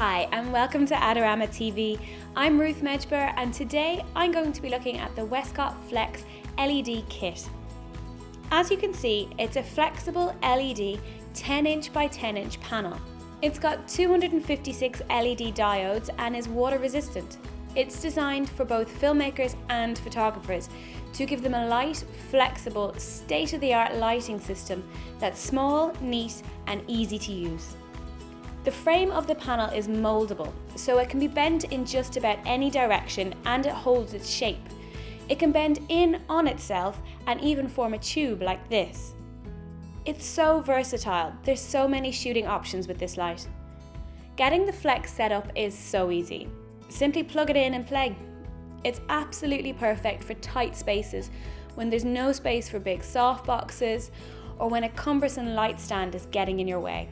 Hi and welcome to AdoramaTV. I'm Ruth Medjber and today I'm going to be looking at the Westcott Flex LED kit. As you can see, it's a flexible LED 10-inch by 10-inch panel. It's got 256 LED diodes and is water resistant. It's designed for both filmmakers and photographers to give them a light, flexible, state-of-the-art lighting system that's small, neat and easy to use. The frame of the panel is moldable, so it can be bent in just about any direction and it holds its shape. It can bend in on itself and even form a tube like this. It's so versatile, there's so many shooting options with this light. Getting the Flex set up is so easy. Simply plug it in and play. It's absolutely perfect for tight spaces when there's no space for big soft boxes or when a cumbersome light stand is getting in your way.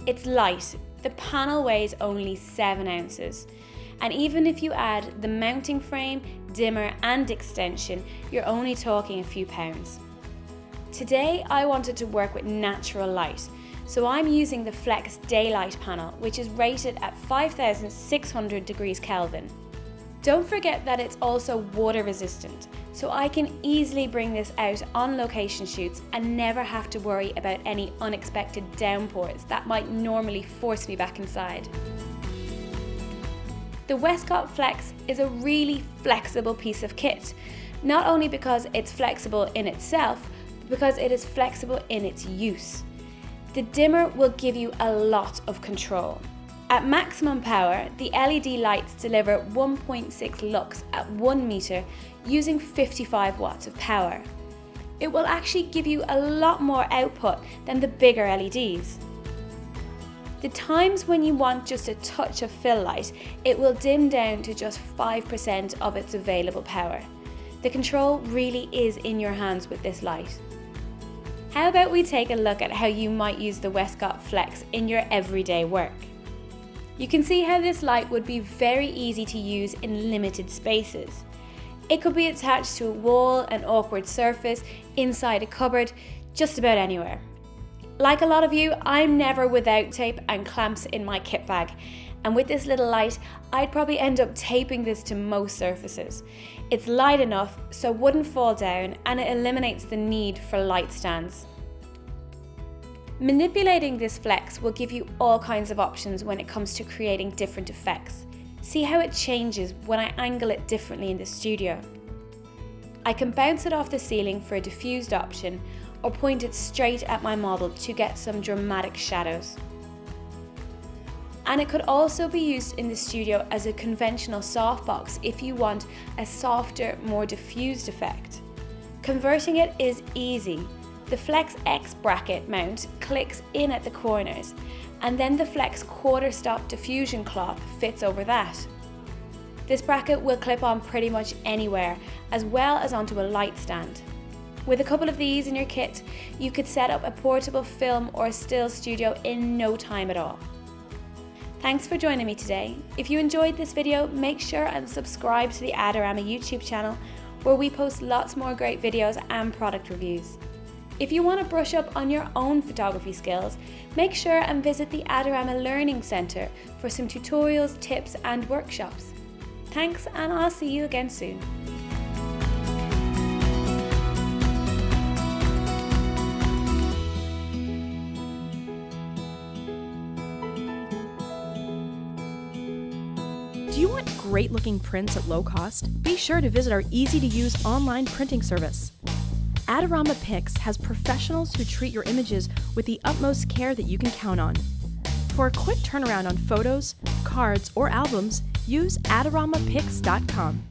It's light, the panel weighs only 7 ounces, and even if you add the mounting frame, dimmer and extension, you're only talking a few pounds. Today I wanted to work with natural light, so I'm using the Flex Daylight panel, which is rated at 5,600 degrees Kelvin. Don't forget that it's also water resistant, so I can easily bring this out on location shoots and never have to worry about any unexpected downpours that might normally force me back inside. The Westcott Flex is a really flexible piece of kit, not only because it's flexible in itself, but because it is flexible in its use. The dimmer will give you a lot of control. At maximum power, the LED lights deliver 1.6 lux at 1 meter using 55 watts of power. It will actually give you a lot more output than the bigger LEDs. The times when you want just a touch of fill light, it will dim down to just 5% of its available power. The control really is in your hands with this light. How about we take a look at how you might use the Westcott Flex in your everyday work? You can see how this light would be very easy to use in limited spaces. It could be attached to a wall, an awkward surface, inside a cupboard, just about anywhere. Like a lot of you, I'm never without tape and clamps in my kit bag, and with this little light, I'd probably end up taping this to most surfaces. It's light enough so it wouldn't fall down and it eliminates the need for light stands. Manipulating this Flex will give you all kinds of options when it comes to creating different effects. See how it changes when I angle it differently in the studio. I can bounce it off the ceiling for a diffused option or point it straight at my model to get some dramatic shadows. And it could also be used in the studio as a conventional softbox if you want a softer, more diffused effect. Converting it is easy. The Flex X bracket mount clicks in at the corners, and then the Flex quarter stop diffusion cloth fits over that. This bracket will clip on pretty much anywhere, as well as onto a light stand. With a couple of these in your kit, you could set up a portable film or still studio in no time at all. Thanks for joining me today. If you enjoyed this video, make sure and subscribe to the Adorama YouTube channel, where we post lots more great videos and product reviews. If you want to brush up on your own photography skills, make sure and visit the Adorama Learning Centre for some tutorials, tips and workshops. Thanks, and I'll see you again soon. Do you want great looking prints at low cost? Be sure to visit our easy to use online printing service. Adorama Pix has professionals who treat your images with the utmost care that you can count on. For a quick turnaround on photos, cards, or albums, use AdoramaPix.com.